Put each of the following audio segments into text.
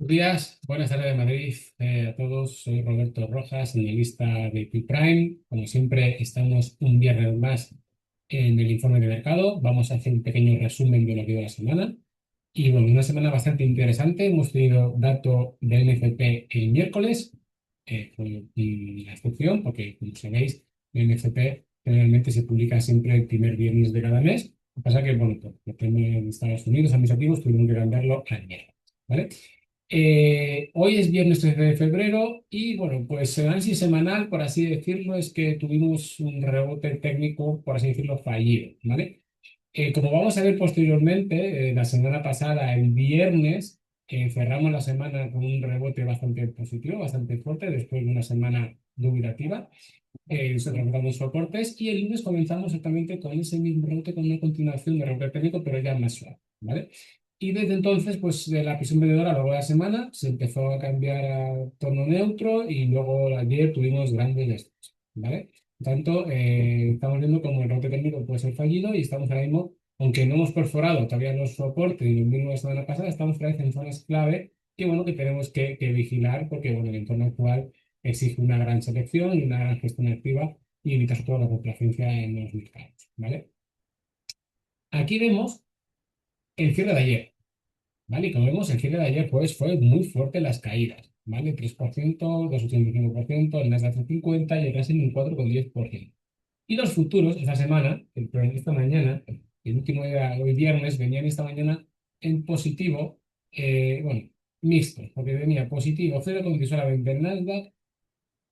Buenos días, buenas tardes de Madrid a todos. Soy Roberto Rojas, analista de Prime. Como siempre, estamos un viernes más en el informe de mercado. Vamos a hacer un pequeño resumen de lo que ha ido la semana. Y bueno, una semana bastante interesante. Hemos tenido dato del NFP el miércoles, fue la excepción, porque como sabéis, el NFP generalmente se publica siempre el primer viernes de cada mes. Lo que pasa que, bueno, por depende de Estados Unidos, administrativos, tuvieron que cambiarlo al miércoles. ¿Vale? Hoy es viernes 13 de febrero y bueno, pues el análisis semanal, por así decirlo, es que tuvimos un rebote técnico, por así decirlo, fallido, ¿vale? Como vamos a ver posteriormente, la semana pasada, el viernes, cerramos la semana con un rebote bastante positivo, bastante fuerte, después de una semana dubitativa, rebotamos soportes y el lunes comenzamos exactamente con ese mismo rebote, con una continuación de rebote técnico, pero ya más suave, ¿vale? Y desde entonces, pues de la presión vendedora a lo largo de la semana se empezó a cambiar a tono neutro y luego ayer tuvimos grandes destrozos, ¿vale? Por tanto, estamos viendo como el rebote técnico puede ser fallido y estamos ahora mismo, aunque no hemos perforado todavía los soportes y los mínimos de la semana pasada, estamos otra vez en zonas clave que, bueno, que tenemos que vigilar porque, bueno, el entorno actual exige una gran selección y una gran gestión activa y evita sobre todo la complacencia en los mercados, ¿vale? Aquí vemos el cierre de ayer. ¿Vale? Y como vemos, el cierre de ayer pues, fue muy fuerte las caídas, ¿vale? 3%, 2,85%, el Nasdaq 50 y el Russell un 4,10%. Y los futuros, esta semana, esta mañana, el último día, hoy viernes, venían esta mañana en positivo, bueno, mixto, porque venía positivo 0,10 solamente el Nasdaq,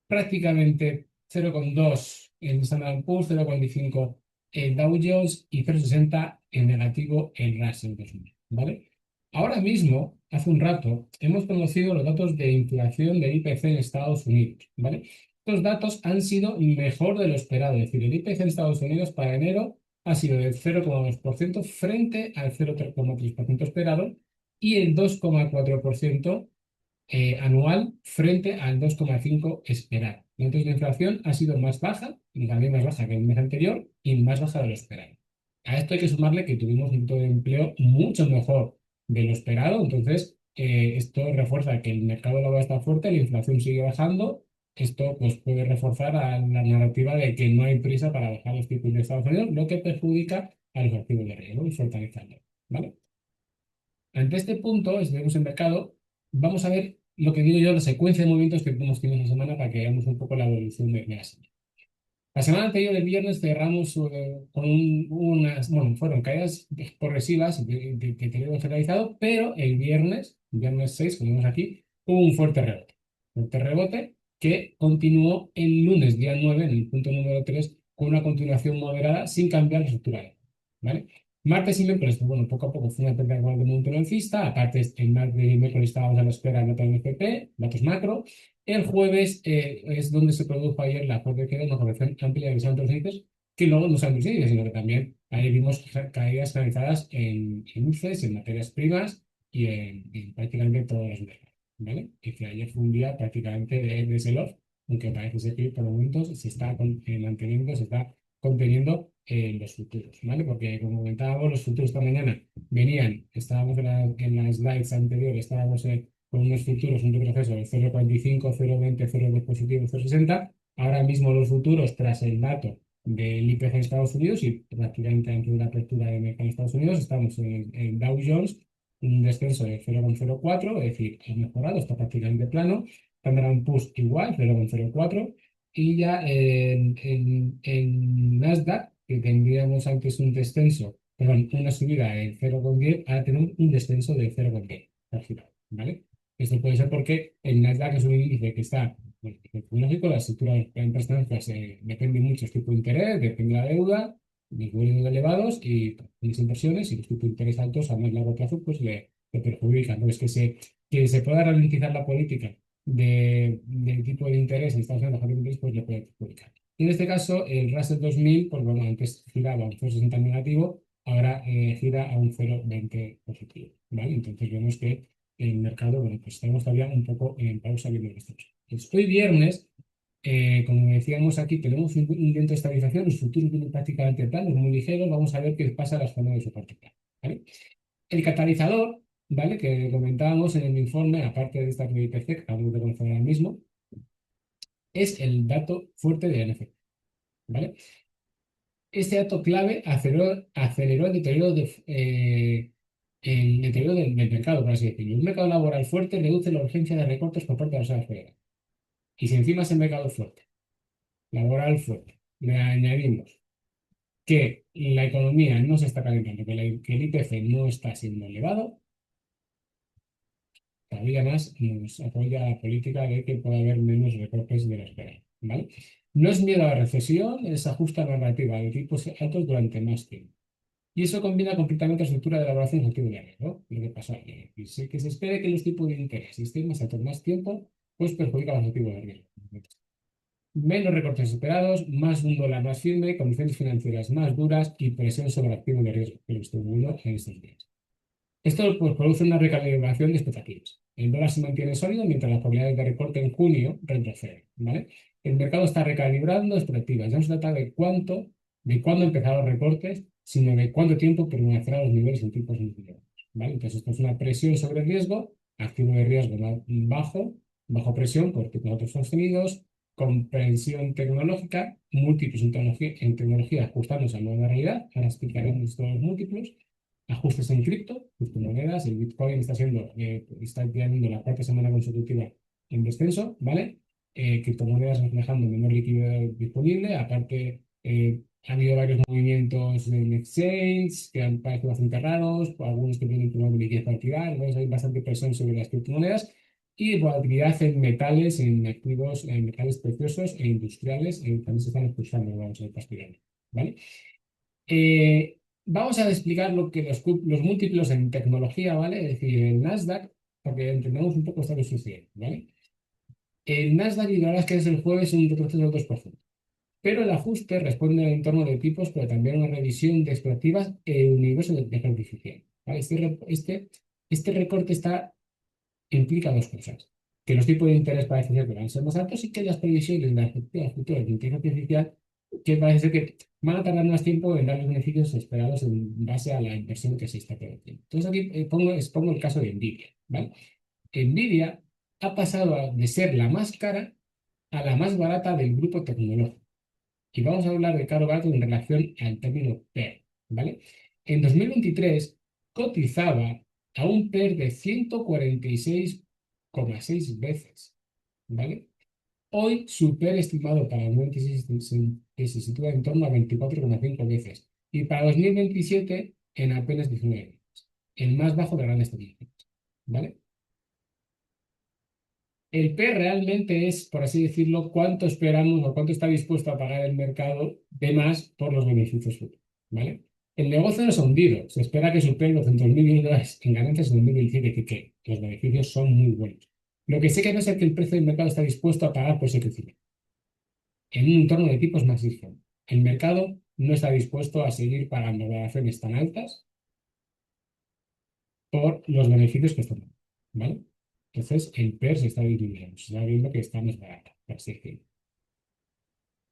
prácticamente 0,2 en Standard Poor's, 0,25 en Dow Jones y 0,60 en negativo en Russell 2000, ¿vale? Ahora mismo, hace un rato, hemos conocido los datos de inflación del IPC en Estados Unidos, ¿vale? Estos datos han sido mejor de lo esperado, es decir, el IPC en Estados Unidos para enero ha sido del 0,2% frente al 0,3% esperado y el 2,4% anual frente al 2,5 esperado. Entonces la inflación ha sido más baja, y también más baja que el mes anterior y más baja de lo esperado. A esto hay que sumarle que tuvimos un tipo de empleo mucho mejor de lo esperado, entonces esto refuerza que el mercado laboral está fuerte, la inflación sigue bajando, esto pues puede reforzar a la narrativa de que no hay prisa para bajar los tipos de Estados Unidos, lo que perjudica a los activos de riesgo y fortalezando, ¿vale? Ante este punto, si vemos el mercado, vamos a ver lo que digo yo, la secuencia de movimientos que hemos tenido esta semana para que veamos un poco la evolución de la semana. La semana anterior, el viernes, cerramos con unas, bueno, fueron caídas progresivas de deterioro generalizado, pero el viernes 6, como vemos aquí, hubo un fuerte rebote que continuó el lunes, día 9 en el punto número 3 con una continuación moderada sin cambiar la estructura, ¿vale? Martes y miércoles, pues bueno, poco a poco fue una pérdida de momento alcista, aparte el martes y miércoles estábamos a la espera de datos NFP, datos macro, el jueves es donde se produjo ayer la fuerte queda, una corrección amplia de los índices, que luego no son índices, sino que también ahí vimos caídas realizadas en índices, en materias primas y en prácticamente todos los mercados, ¿vale? Y que ayer fue un día prácticamente de sell-off, aunque parece ser que por momentos se está manteniendo, se está conteniendo los futuros, ¿vale? Porque como comentábamos, los futuros esta mañana venían, estábamos en las slides anteriores, estábamos con unos futuros, un retroceso de 0,45, 0,20, 0,2 positivo, 0,60. Ahora mismo los futuros, tras el dato del IPC en Estados Unidos y prácticamente antes de la apertura de mercado en Estados Unidos, estamos en Dow Jones, un descenso de 0,04, es decir, ha mejorado, está prácticamente plano. Standard Poor's igual, 0,04. Y ya en Nasdaq, que tendríamos antes un descenso, perdón, una subida de 0,10, ahora tenemos un descenso de 0,10 al final, ¿vale? Esto puede ser porque el Nasdaq es un índice que está, bueno, es lógico, la estructura de las transferencias depende mucho del tipo de interés, depende de la deuda, los volúmenes elevados y las inversiones y los tipos de interés altos a más largo plazo pues le perjudican. Entonces, que se pueda ralentizar la política del tipo de interés en Estados Unidos, los tipos pues le puede perjudicar. Y en este caso, el Russell 2000, pues bueno, antes giraba a un 0,60 negativo, ahora gira a un 0,20 positivo, ¿vale? Entonces vemos que el mercado, bueno, pues estamos todavía un poco en pausa viendo esto. Entonces, hoy viernes, como decíamos aquí, tenemos un intento de estabilización, los futuros vienen prácticamente planos, muy ligeros, vamos a ver qué pasa a las zonas de soporte plano, ¿vale? El catalizador ¿vale? Que comentábamos en el informe, aparte de esta que IPC, que acabamos de conocer ahora mismo, es el dato fuerte de NFT, ¿vale? Este dato clave aceleró el deterioro del mercado, por así decirlo. Un mercado laboral fuerte reduce la urgencia de recortes por parte de las horas federales. Y si encima ese mercado fuerte, laboral fuerte, le añadimos que la economía no se está calentando, que el IPC no está siendo elevado, todavía más nos apoya la política de que pueda haber menos recortes de lo esperado, ¿vale? No es miedo a la recesión, es ajuste narrativa de tipos altos durante más tiempo. Y eso combina completamente la estructura de elaboración del activo de riesgo, lo que pasa, que se espere que los tipos de interés estén más altos más tiempo, pues perjudica los activos de riesgo. Menos recortes esperados, más un dólar más firme, condiciones financieras más duras y presión sobre activos de riesgo, que lo estoy viendo en estos días. Esto pues, produce una recalibración de expectativas. El dólar se mantiene sólido mientras las probabilidades de recorte en junio retroceden, ¿vale? El mercado está recalibrando expectativas. Ya no se trata de cuándo empezaron los recortes, sino de cuánto tiempo permanecerán los niveles en tipos inferiores, ¿vale? Entonces, esto es una presión sobre el riesgo, activo de riesgo bajo presión por tipos altos sostenidos, comprensión tecnológica, múltiplos en tecnología ajustándose a la nueva realidad. Ahora explicaremos todos los múltiplos ajustes en criptomonedas. El Bitcoin está teniendo la cuarta semana consecutiva en descenso, ¿vale? Criptomonedas reflejando menor liquidez disponible. Aparte, ha habido varios movimientos en exchange que han parecido bastante raros, algunos que tienen problemas de liquidez para activar. Entonces, hay bastante presión sobre las criptomonedas y volatilidad en metales, en activos, en metales preciosos e industriales, también se están expulsando, vamos a ir castigando, ¿vale? Vamos a explicar lo que los múltiplos en tecnología, ¿vale? Es decir, el Nasdaq, porque entendamos un poco esto que sucede, ¿vale? El Nasdaq, y la verdad es que es el jueves un retroceso del 2%, pero el ajuste responde al entorno de tipos, pero también a una revisión de expectativas en el universo de inteligencia artificial, ¿vale? Este recorte implica dos cosas: que los tipos de interés parece ser que van a ser más altos y que las previsiones de las expectativas futuras de inteligencia artificial que parece ser que van a tardar más tiempo en dar los beneficios esperados en base a la inversión que se está produciendo. Entonces aquí expongo el caso de Nvidia, ¿vale? Nvidia ha pasado de ser la más cara a la más barata del grupo tecnológico. Y vamos a hablar de caro barato en relación al término PER, ¿vale? En 2023 cotizaba a un PER de 146,6 veces, ¿vale? Hoy su PER estimado para 2026 se sitúa en torno a 24,5 veces y para 2027 en apenas 19 veces, el más bajo de grandes tecnológicas, ¿vale? El P realmente es, por así decirlo, cuánto esperamos o cuánto está dispuesto a pagar el mercado de más por los beneficios futuros, ¿vale? El negocio no se ha hundido. Se espera que supere los $200.000 en ganancias en 2027, que los beneficios son muy buenos. Lo que sí que pasa es que el precio del mercado está dispuesto a pagar por ese crecimiento en un entorno de tipos más rígidos. El mercado no está dispuesto a seguir pagando valoraciones tan altas por los beneficios que están dando, ¿vale? Entonces, el PER se está disminuyendo, se está viendo que está más barato, por así decirlo.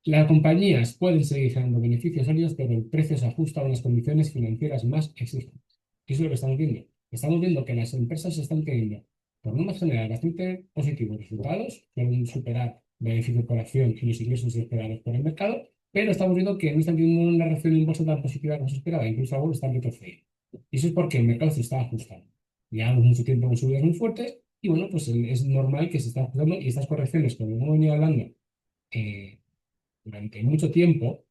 Las compañías pueden seguir generando beneficios sólidos, pero el precio se ajusta a unas condiciones financieras más exigentes. Eso es lo que estamos viendo. Estamos viendo que las empresas están teniendo, por norma general, bastante positivos resultados, pueden superar beneficios por acción y los ingresos esperados por el mercado, pero estamos viendo que no están teniendo una reacción en bolsa tan positiva como se esperaba, incluso ahora están retrocediendo. Y eso es porque el mercado se está ajustando. Llevamos mucho tiempo con subidas muy fuertes y bueno, pues es normal que se estén ajustando y estas correcciones, como hemos venido hablando, eh, durante mucho tiempo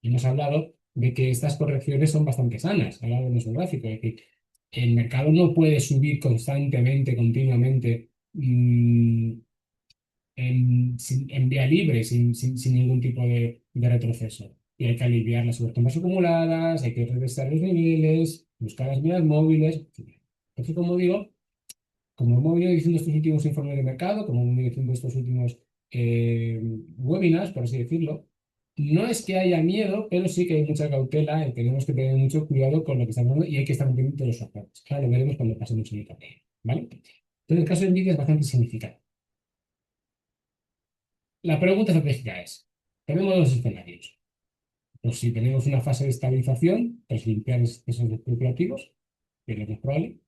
hemos hablado de que estas correcciones son bastante sanas. Hablado de nuestro gráfico, es decir, el mercado no puede subir constantemente, continuamente, en vía libre, sin ningún tipo de retroceso. Y hay que aliviar las sobretomas acumuladas, hay que regresar los niveles, buscar las vías móviles, etc. Entonces, como digo, como hemos venido diciendo estos últimos informes de mercado, como hemos venido diciendo estos últimos eh, webinars, por así decirlo, no es que haya miedo, pero sí que hay mucha cautela y tenemos que tener mucho cuidado con lo que estamos haciendo y hay que estar pendientes de los soportes. Claro, lo veremos cuando pasemos en el camino, ¿vale? Entonces, el caso de Nvidia es bastante significativo. La pregunta estratégica es, tenemos dos escenarios. Pues si tenemos una fase de estabilización, pues limpiar esos especulativos, que es lo más probable,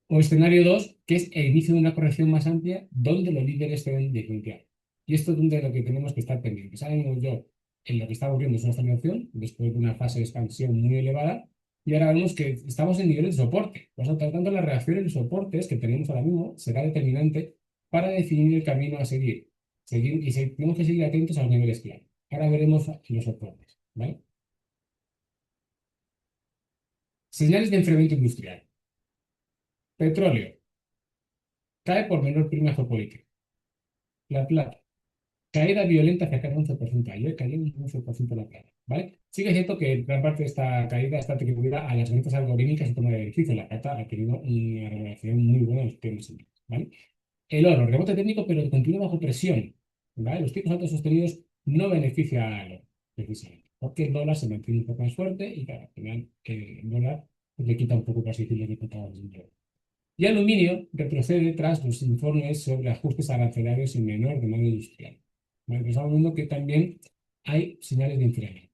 O escenario 2 que es el inicio de una corrección más amplia donde los líderes se ven definitivos. Y esto es donde lo que tenemos que estar pendientes. Ahora mismo yo, en lo que está ocurriendo es una estagnación, después de una fase de expansión muy elevada, y ahora vemos que estamos en niveles de soporte. Por lo tanto, las reacciones de soportes que tenemos ahora mismo será determinante para definir el camino a seguir. Tenemos que seguir atentos a los niveles clave. Ahora veremos los soportes. ¿Vale? Señales de enfriamiento industrial. Petróleo. Cae por menor prima geopolítica. La plata. Caída violenta hacia el 11%. Ayer cayó un 11% la plata, ¿vale? Sí que es cierto que gran parte de esta caída está atribuida a las ventas algorítmicas y toma de beneficio. La plata ha tenido una regulación muy buena en los últimos años, ¿vale? El oro, rebote técnico, pero continúa bajo presión, ¿vale? Los tipos altos sostenidos no benefician al oro, precisamente, porque el dólar se mantiene un poco más fuerte y, claro, al final el dólar le quita un poco casi de diputados del oro. Y aluminio retrocede tras los informes sobre ajustes arancelarios y menor demanda industrial. Bueno, pues estamos viendo que también hay señales de enfriamiento.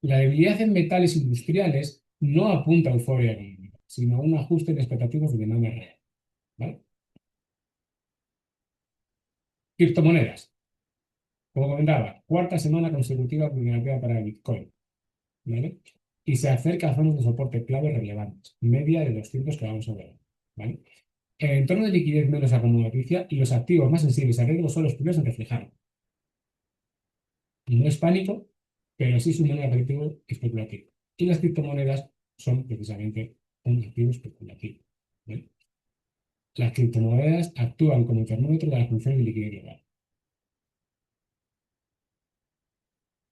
La debilidad en metales industriales no apunta a euforia económica, sino a un ajuste de expectativas de demanda real. ¿Vale? Criptomonedas. Como comentaba, cuarta semana consecutiva negativa para el Bitcoin. ¿Vale? Y se acerca a zonas de soporte clave relevantes, media de 200 que vamos a ver. ¿Vale? El entorno de liquidez menos acumulaticia y los activos más sensibles a riesgo son los primeros en reflejarlo. Y no es pánico, pero sí es un buen activo especulativo. Y las criptomonedas son precisamente un activo especulativo. ¿Vale? Las criptomonedas actúan como termómetro de la función de liquidez global.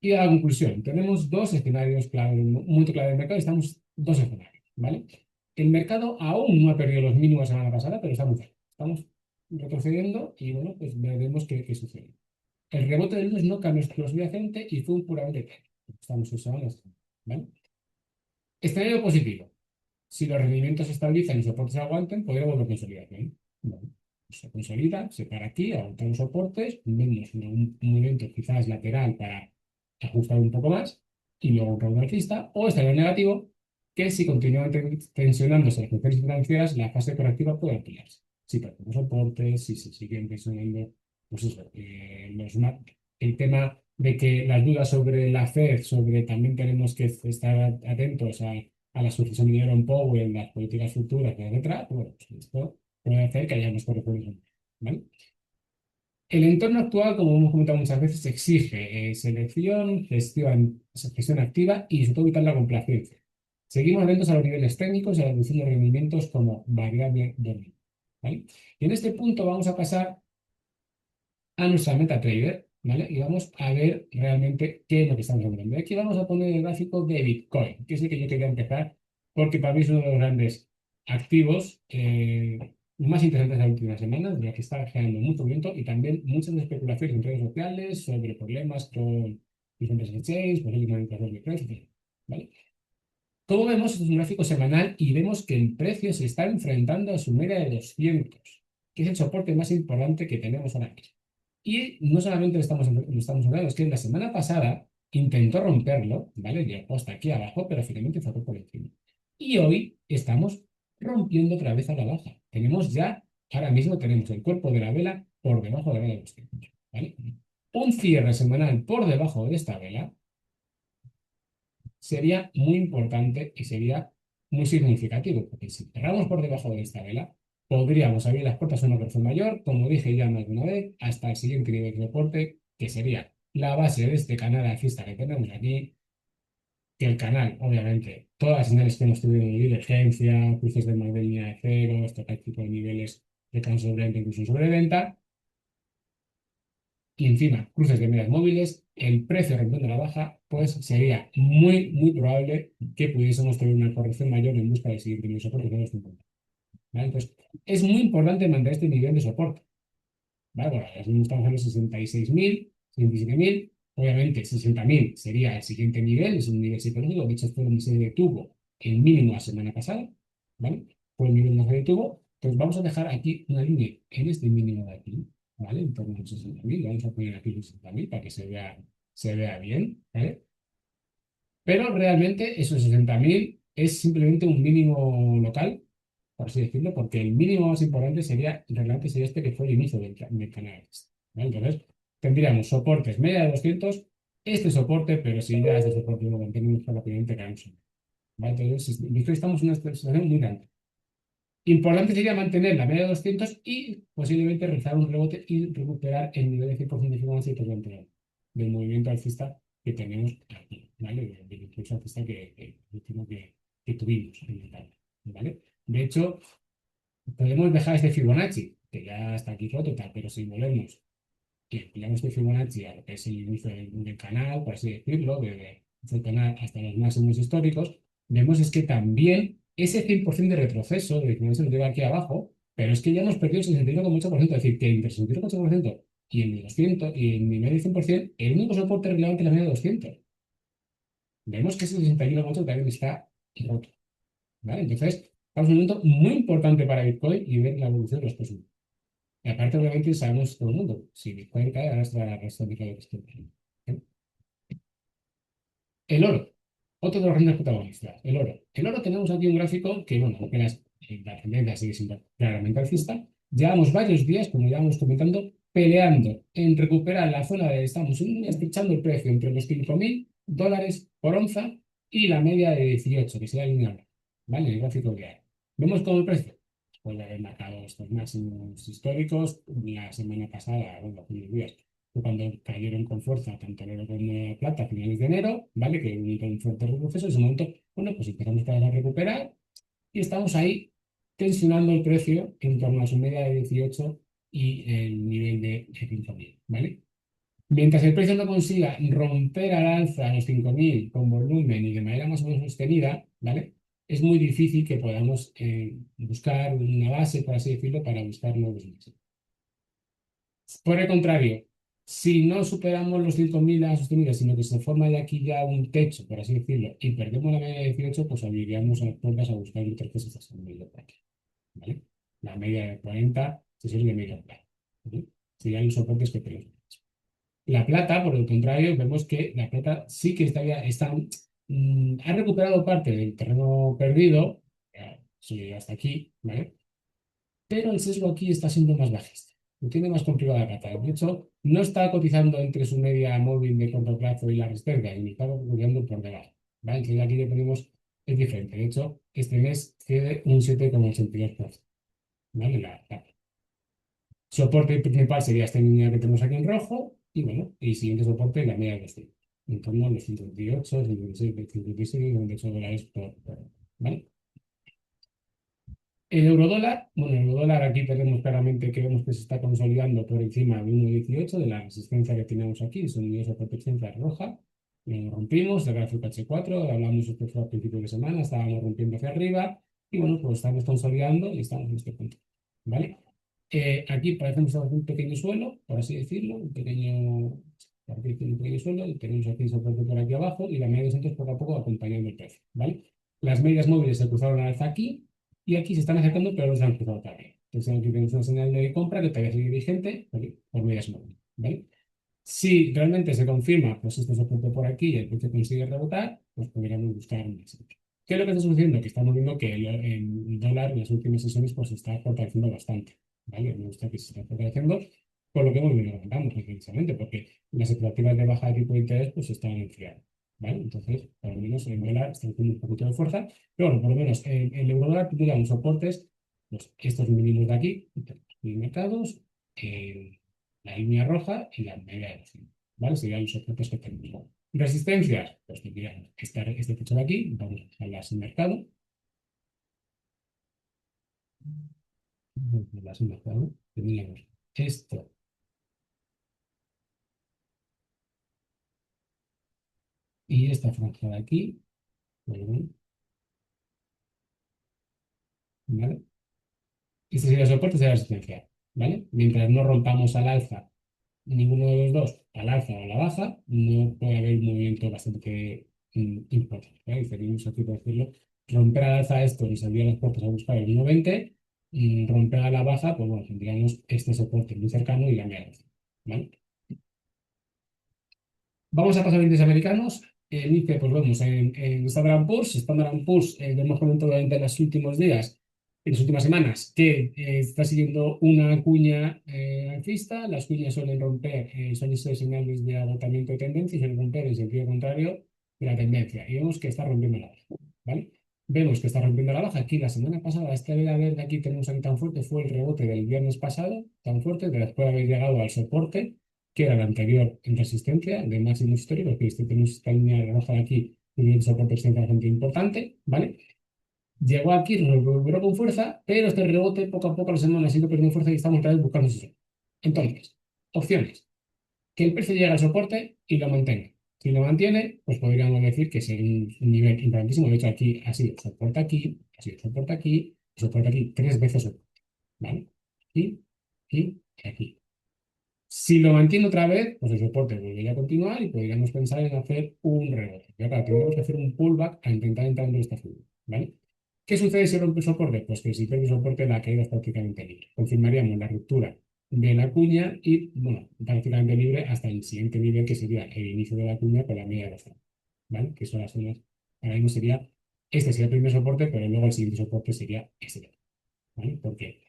Y a la conclusión, tenemos dos escenarios clave, un momento clave del mercado, estamos dos escenarios, ¿vale? El mercado aún no ha perdido los mínimos la semana pasada, pero está muy cerca. Estamos retrocediendo y, bueno, pues veremos qué sucede. El rebote del lunes no cambió explosivamente y fue un puramente técnico. Estamos usando esto, ¿vale? Escenario positivo. Si los rendimientos se estabilizan y soportes se aguanten, podría volver a consolidación. Bueno, pues se consolida, se para aquí, aguanta los soportes, vemos un movimiento quizás lateral para ajustar un poco más y luego un round alcista, o escenario negativo, que si continúan tensionándose las funciones financieras, la fase correctiva puede ampliarse. Si perdemos soportes, si se siguen tensionando, pues eso, el tema de que las dudas sobre la Fed, sobre también tenemos que estar atentos a la sucesión de Jerome Powell, las políticas futuras, etcétera, bueno, pues esto puede hacer que haya unas correcciones, ¿vale? El entorno actual, como hemos comentado muchas veces, exige selección, gestión activa y sobre todo evitar la complacencia. Seguimos atentos a los niveles técnicos y a la reducción de rendimientos como variable dominante, ¿vale? Y en este punto vamos a pasar a nuestra MetaTrader, ¿vale? Y vamos a ver realmente qué es lo que estamos hablando. Aquí vamos a poner el gráfico de Bitcoin, que es el que yo quería empezar, porque para mí es uno de los grandes activos más interesantes de las últimas semanas, ya que está generando mucho viento y también muchas especulaciones en redes sociales sobre problemas con diferentes exchanges, posibles manipulación de precios, etc. ¿Vale? Como vemos, este es un gráfico semanal y vemos que el precio se está enfrentando a su media de 200, que es el soporte más importante que tenemos ahora mismo. Y no solamente lo estamos hablando, es que la semana pasada intentó romperlo, ¿vale? Llegó hasta aquí abajo, pero finalmente fue por encima. Y hoy estamos rompiendo otra vez a la baja. Ahora mismo tenemos el cuerpo de la vela por debajo de la vela de los tiempos, ¿vale? Un cierre semanal por debajo de esta vela sería muy importante y sería muy significativo, porque si cerramos por debajo de esta vela, podríamos abrir las puertas a una corrección mayor, como dije ya más de una vez, hasta el siguiente nivel de soporte, que sería la base de este canal alcista que tenemos aquí, que el canal, obviamente, todas las señales que hemos tenido de divergencia, cruces de más de línea de cero, este tipo de niveles de canal sobreventa, incluso sobreventa, y encima cruces de medias móviles, el precio rompiendo la baja, pues sería muy, muy probable que pudiésemos tener una corrección mayor en busca del siguiente nivel de soporte, que es los 50. ¿Vale? Entonces, es muy importante mantener este nivel de soporte. ¿Vale? Bueno, ahora mismo estamos en los 66.000, 67.000. Obviamente, 60.000 sería el siguiente nivel, es un nivel psicológico. De hecho, fue donde se detuvo el mínimo la semana pasada. ¿Vale? Fue el nivel donde se detuvo. Entonces, vamos a dejar aquí una línea en este mínimo de aquí, ¿vale? En torno a los 60.000. Vamos a poner aquí los 60.000 para que se vea bien, ¿vale? Pero realmente esos 60.000 es simplemente un mínimo local, por así decirlo, porque el mínimo más importante sería, realmente sería este que fue el inicio del canal. ¿Vale? Entonces, tendríamos soportes media de 200, este soporte, pero si ya este soporte lo mantenemos rápidamente, caemos. ¿Vale? Entonces, estamos en una situación muy grande. Importante sería mantener la media de 200 y posiblemente realizar un rebote y recuperar el nivel de 100% de Fibonacci del movimiento alcista que tenemos aquí, ¿vale? Del impulso alcista que tuvimos en el canal, ¿vale? De hecho, podemos dejar este Fibonacci, que ya está aquí roto y tal, pero si volvemos y ampliamos este Fibonacci a lo que es el inicio del canal, por así decirlo, desde el canal hasta los máximos históricos, vemos es que también ese 100% de retroceso, de que se nos lleva aquí abajo, pero es que ya hemos perdido el 61,8%, es decir, que entre el 61,8% y el 200 y el nivel del 100%, el único soporte relevante es la media de 200. Vemos que ese 61,8% también está roto, ¿vale? Entonces, estamos en un momento muy importante para Bitcoin y ver la evolución de los próximos. Y aparte, obviamente, sabemos todo el mundo, si Bitcoin cae, arrastra el mercado de este. El oro, otro de los grandes protagonistas, el oro. El oro tenemos aquí un gráfico que, bueno, aunque la tendencia sigue siendo claramente alcista, llevamos varios días, como ya vamos comentando, peleando en recuperar la zona de, estamos estrechando el precio entre los $5.000 por onza y la media de 18, que sería la línea blanca, ¿vale? El gráfico diario. ¿Vemos cómo el precio? Pues le haber marcado estos máximos históricos la semana pasada, bueno, hace unos días fue cuando cayeron con fuerza tanto el oro como la plata a finales de enero, ¿vale? Que hubo un fuerte retroceso. En ese momento, bueno, pues empezamos a recuperar y estamos ahí tensionando el precio en torno a su media de 18 y el nivel de 5.000, ¿vale? Mientras el precio no consiga romper al alza los 5.000 con volumen y de manera más o menos sostenida, ¿vale? Es muy difícil que podamos buscar una base, por así decirlo, para buscar nuevos máximos. Por el contrario, si no superamos los 5.000 a sostenidas, sino que se forma de aquí ya un techo, por así decirlo, y perdemos la media de 18, pues abriríamos a las puertas a buscar un tercer hasta el medio plazo, ¿vale? La media de 40 sesiones de medio plazo, ¿vale? Serían los soportes que tenemos. La plata, por el contrario, vemos que la plata sí que ha recuperado parte del terreno perdido, sí, hasta aquí, ¿vale? Pero el sesgo aquí está siendo más bajista. Lo tiene más complicado la plata. De hecho, no está cotizando entre su media móvil de corto plazo y la reserva, y está cotizando por debajo. ¿Vale? Entonces aquí ya tenemos, es diferente. De hecho, este mes cede un 7,82%. ¿Vale? Soporte principal sería esta línea que tenemos aquí en rojo, y bueno, y siguiente soporte la media de este. En torno a los 58, 56, 56, $98 ¿vale? El eurodólar, bueno, el eurodólar aquí tenemos claramente que vemos que se está consolidando por encima de 1,18 de la resistencia que tenemos aquí, es un nivel de protección roja. Lo rompimos, el gráfico H4, hablamos esto fue a principios de semana, estábamos rompiendo hacia arriba y bueno, pues estamos consolidando y estamos en este punto. ¿Vale? Aquí parece que estamos en un pequeño suelo, por así decirlo, un pequeño suelo, y tenemos aquí soporte por aquí abajo y la media de 200 poco a poco acompañando el precio. ¿Vale? Las medias móviles se cruzaron al alza aquí y aquí se están acercando, pero no se han cruzado todavía. Entonces aquí tenemos una señal de compra que todavía sigue vigente por medias móviles. ¿Vale? Si realmente se confirma, pues esto se apunta por aquí y el precio consigue rebotar, pues podríamos buscar un máximo. ¿Qué es lo que está sucediendo? Que estamos viendo que el dólar en las últimas sesiones pues está fortaleciendo bastante. ¿Vale? Me gusta que se está fortaleciendo por lo que hemos venido comentando precisamente, porque las expectativas de baja de tipo de interés pues se están enfriando. ¿Vale? Entonces, por lo menos el dólar está teniendo un poquito de fuerza, pero bueno, por lo menos el eurodólar tendría unos soportes, pues estos mínimos de aquí, los mercados, la línea roja y la media de 100, ¿vale? Serían los objetos que tenemos. Resistencias, pues tendríamos este techo de aquí, vamos a dejarlas en mercado. Las en mercado, tendríamos esto y esta franja de aquí, perdón, ¿vale? Este sería el soporte, sería la resistencia, ¿vale? Mientras no rompamos al alza ninguno de los dos, al alza o a la baja, no puede haber un movimiento bastante importante, ¿vale? Tenemos aquí, por decirlo, romper al alza esto y salir a las puertas a buscar el 1,20, y romper a la baja, pues bueno, tendríamos este soporte muy cercano y la media, ¿vale? Vamos a pasar a índices americanos. El índice, pues vemos en Standard Poor's. Standard Poor's, lo hemos comentado durante los últimos días, en las últimas semanas que está siguiendo una cuña alcista. Las cuñas suelen romper, suelen ser señales de agotamiento de tendencia y suelen romper en sentido contrario de la tendencia. Y vemos que está rompiendo la baja, ¿vale? Vemos que está rompiendo la baja. Aquí la semana pasada, esta vela verde aquí tenemos aquí tan fuerte, fue el rebote del viernes pasado, tan fuerte, que después de haber llegado al soporte, que era el anterior en resistencia de máximos históricos, que este tenemos esta línea de baja de aquí, un soporte bastante importante, ¿vale? Llegó aquí, recuperó con fuerza, pero este rebote poco a poco las semanas ha ido perdiendo fuerza y estamos otra vez buscando eso. Entonces, opciones. Que el precio llegue al soporte y lo mantenga. Si lo mantiene, pues podríamos decir que es un nivel importantísimo. De hecho, aquí ha sido soporte aquí, ha sido soporte aquí, soporte aquí, tres veces soporte. ¿Vale? Aquí, aquí y aquí. Si lo mantiene otra vez, pues el soporte volvería a continuar y podríamos pensar en hacer un rebote. Pero claro, tendríamos que hacer un pullback a intentar entrar dentro de esta figura, ¿vale? ¿Qué sucede si rompe el soporte? Pues que si pierde el soporte la caída es prácticamente libre. Confirmaríamos la ruptura de la cuña y, bueno, prácticamente libre hasta el siguiente nivel que sería el inicio de la cuña con la media de la zona, ¿vale? Que son las zonas, ahora mismo sería, este sería el primer soporte, pero luego el siguiente soporte sería este, ¿vale? Porque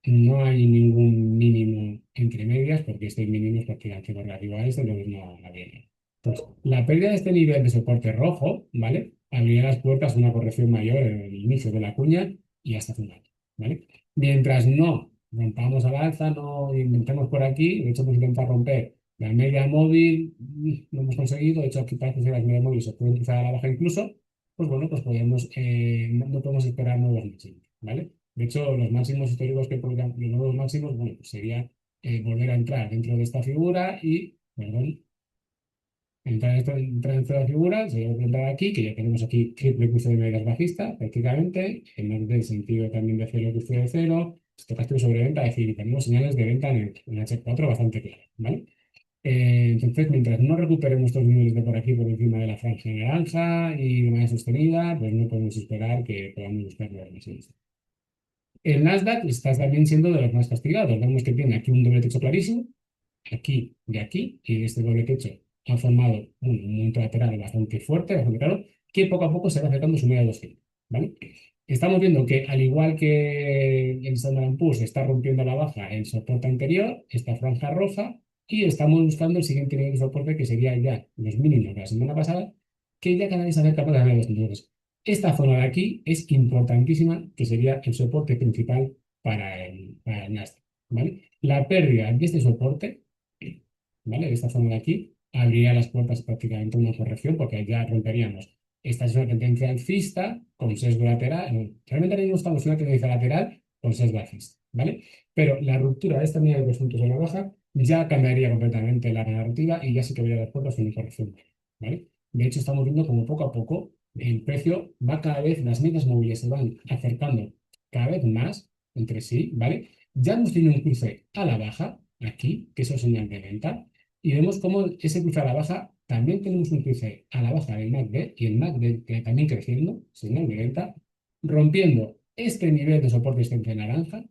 no hay ningún mínimo entre medias, porque este mínimo es prácticamente relativo a este, entonces no viene. Entonces, la pérdida de este nivel de soporte rojo, ¿vale? Abriría las puertas a una corrección mayor en el inicio de la cuña y hasta final, ¿vale? Mientras no rompamos al alza, no inventemos por aquí, de hecho hemos intentado romper la media móvil, no hemos conseguido, de hecho aquí parece que las medias móviles se pueden cruzar a la baja incluso, pues bueno, pues podemos, no podemos esperar nuevos máximos, ¿vale? De hecho, los máximos históricos que podrían, los nuevos máximos, bueno, pues sería volver a entrar dentro de esta figura y, perdón, entrar dentro de la figura, sería entrar aquí, que ya tenemos aquí triple cruce de medias bajista, prácticamente, en el sentido también de cero cruce de cero, estocástico sobre venta, es decir, tenemos señales de venta en H4 bastante claras, ¿vale? Entonces, mientras no recuperemos estos niveles de por aquí, por encima de la franja naranja y de manera sostenida, pues no podemos esperar que podamos buscar nuevas máximas. El Nasdaq está también siendo de los más castigados. Vemos que tiene aquí un doble techo clarísimo, aquí y aquí, y este doble techo ha formado un movimiento lateral bastante fuerte, bastante claro, que poco a poco se va acercando a su media de 200, ¿vale? Estamos viendo que, al igual que el Standard Poor's está rompiendo a la baja el soporte anterior, esta franja roja, y estamos buscando el siguiente nivel de soporte, que sería ya los mínimos de la semana pasada, que ya cada vez se acerca más a la media de 200. Esta zona de aquí es importantísima, que sería el soporte principal para el Nasdaq, ¿vale? La pérdida de este soporte, ¿vale? De esta zona de aquí, abriría las puertas prácticamente a una corrección, porque ya romperíamos. Esta es una tendencia alcista con sesgo lateral. Realmente ahora mismo estamos en una tendencia lateral con sesgo alcista, ¿vale? Pero la ruptura de esta media de 2 puntos en la baja ya cambiaría completamente la narrativa y ya sí que habría las puertas a una corrección, ¿vale? De hecho, estamos viendo como poco a poco el precio va cada vez, las medias móviles se van acercando cada vez más entre sí, ¿vale? Ya hemos tenido un cruce a la baja aquí, que eso es señal de venta, y vemos cómo ese cruce a la baja también tenemos un cruce a la baja del MACD y el MACD que también creciendo, señal de venta, rompiendo este nivel de soporte existente naranja,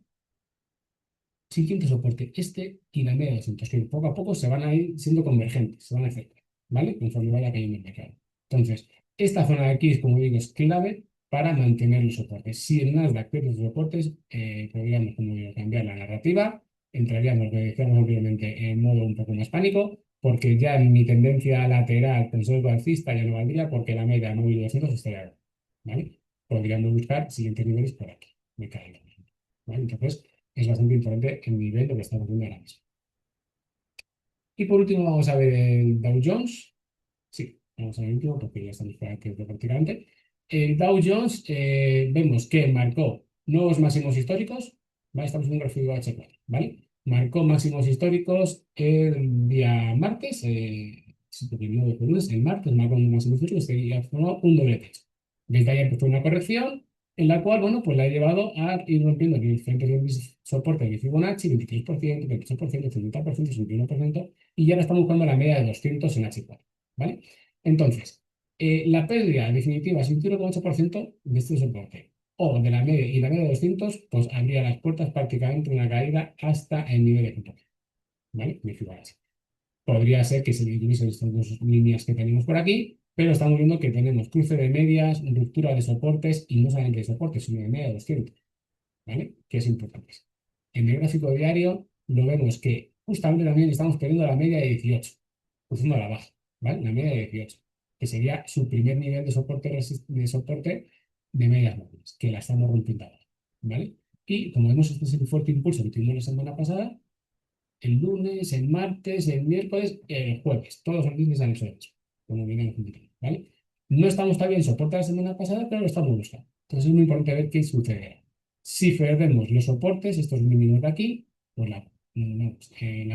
siguiente soporte este y la media de 200, que poco a poco se van a ir siendo convergentes, se van a acercar, ¿vale? Conforme vaya cayendo el mercado. Entonces, esta zona de aquí, es, como digo, es clave para mantener los soportes. Si el Nasdaq pierde los soportes, podríamos, como digo, cambiar la narrativa, entraríamos, lo que decíamos anteriormente, en modo un poco más pánico, porque ya mi tendencia lateral con sesgo alcista ya no valdría, porque la media móvil de 200 estaría, ¿vale? Podríamos buscar siguientes niveles por aquí, me cae, ¿vale? Entonces, es bastante importante el nivel de lo que estamos viendo ahora mismo. Y por último vamos a ver el Dow Jones. Sí, vamos a ver el último porque ya estamos fuera de tiempo prácticamente. El Dow Jones vemos que marcó nuevos máximos históricos, ¿vale? Estamos en un gráfico H4, ¿vale? Marcó máximos históricos el día martes, sí, porque el 9 de lunes, el martes marcó un máximo histórico y formó un doble techo. Desde ahí empezó una corrección en la cual, bueno, pues la ha llevado a ir rompiendo diferentes soportes de Fibonacci, 23%, 28%, 30%, 61%, y ya ahora estamos buscando la media de 200 en H4, ¿vale? Entonces, la pérdida definitiva es un 0,8% de este soporte, o de la media, y la media de 200, pues abría las puertas prácticamente una caída hasta el nivel de punto, ¿vale? De Fibonacci. Podría ser que se divisen estas dos líneas que tenemos por aquí, pero estamos viendo que tenemos cruce de medias, ruptura de soportes y no solamente de soportes, sino de media de 200. ¿vale? Que es importante. En el gráfico diario lo vemos que justamente también estamos perdiendo la media de 18, cruzando a la baja, ¿vale? La media de 18, que sería su primer nivel de soporte, de soporte de medias móviles, que la estamos rompiendo ahora, ¿vale? Y como vemos, este es el fuerte impulso que tuvimos la semana pasada, el lunes, el martes, el miércoles, el jueves. Todos los días han hecho eso, como viene indicando, ¿vale? No estamos todavía en soporte de la semana pasada, pero lo estamos buscando. Entonces es muy importante ver qué sucederá. Si perdemos los soportes, estos mínimos de aquí, pues la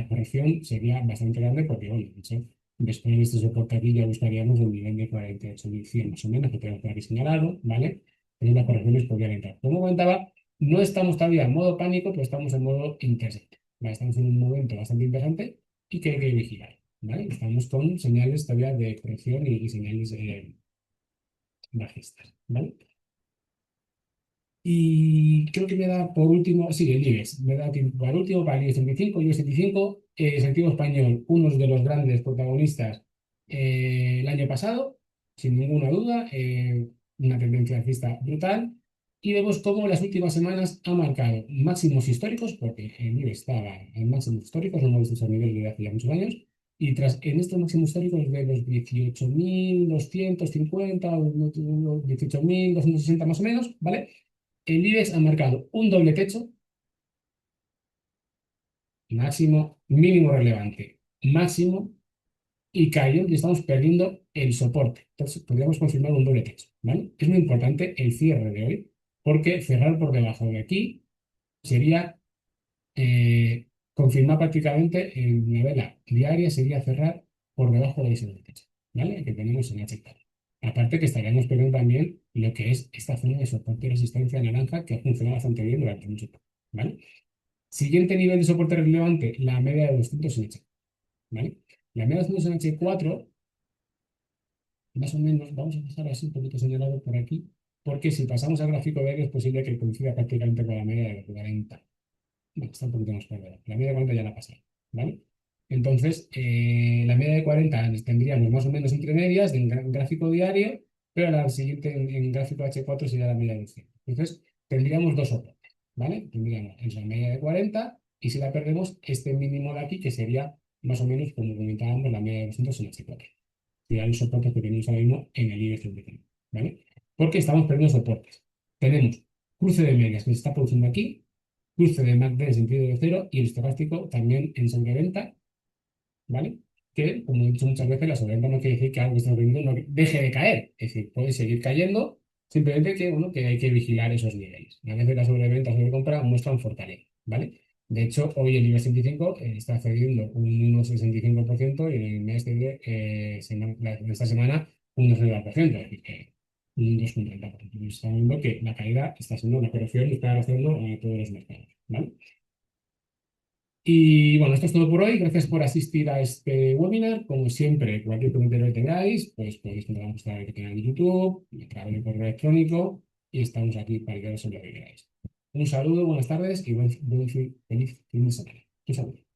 corrección sería bastante grande porque, oye, de hecho, después de este soporte aquí ya buscaríamos el nivel de 48.100 más o menos, que tengo por aquí señalado, ¿vale? Entonces las correcciones podrían entrar. Como comentaba, no estamos todavía en modo pánico, pero estamos en modo intercepto. ¿Vale? Estamos en un momento bastante interesante y que hay que vigilar. ¿Vale? Estamos con señales todavía de corrección y señales bajistas. ¿Vale? Y creo que me da por último, sí, el IBEX, me da tiempo para último, para el IBEX 35, IBEX 35, sentido español, uno de los grandes protagonistas el año pasado, sin ninguna duda, una tendencia alcista brutal, y vemos cómo las últimas semanas ha marcado máximos históricos, porque el IBEX estaba en máximos históricos, no hemos visto a nivel de hace ya muchos años, y tras en estos máximos históricos de los 18.250, 18.260 más o menos, ¿vale? El IBEX ha marcado un doble techo, máximo, mínimo relevante, máximo, y cayó y estamos perdiendo el soporte. Entonces, podríamos confirmar un doble techo, ¿vale? Es muy importante el cierre de hoy, porque cerrar por debajo de aquí sería confirmar prácticamente en una vela diaria, sería cerrar por debajo de ese doble techo, ¿vale? Que tenemos en H4. Aparte que estaríamos perdiendo también lo que es esta zona de soporte y resistencia naranja que ha funcionado bastante bien durante mucho tiempo, ¿vale? Siguiente nivel de soporte relevante, la media de 200 en H, ¿vale? La media de 200 en H4, más o menos, vamos a dejar así un poquito señalado por aquí, porque si pasamos al gráfico diario es posible que coincida prácticamente con la media de 40. Bueno, está un poquito más por debajo. La media de 40 ya la pasé, ¿vale? Entonces, la media de 40 tendríamos más o menos entre medias en gráfico diario, pero la siguiente en gráfico H4 sería la media de 100. Entonces, tendríamos dos soportes, ¿vale? Tendríamos en la media de 40 y si la perdemos, este mínimo de aquí, que sería más o menos, como comentábamos, la media de 200 en H4. Sería el soporte que tenemos ahora mismo en el IBEX 35, ¿vale? Porque estamos perdiendo soportes. Tenemos cruce de medias que se está produciendo aquí, cruce de MACD en sentido de cero y el estocástico también en sobreventa, ¿vale? Que, como he dicho muchas veces, la sobreventa no quiere decir que algo que está ocurriendo no deje de caer. Es decir, puede seguir cayendo, simplemente que, bueno, que hay que vigilar esos niveles. A veces la sobreventa o sobrecompra muestran fortaleza, ¿vale? De hecho, hoy el IBEX 35 está cediendo un 1,65% y en el mes de esta semana un 2,9%, es decir, que un 2,30%. Estamos viendo que la caída está siendo una corrección y está haciendo todos los mercados, ¿vale? Y bueno, esto es todo por hoy. Gracias por asistir a este webinar. Como siempre, cualquier comentario que tengáis, pues podéis contactar que tengáis en YouTube, a través del correo electrónico, y estamos aquí para ayudaros en lo que queráis. Un saludo, buenas tardes y feliz fin de semana. Un saludo.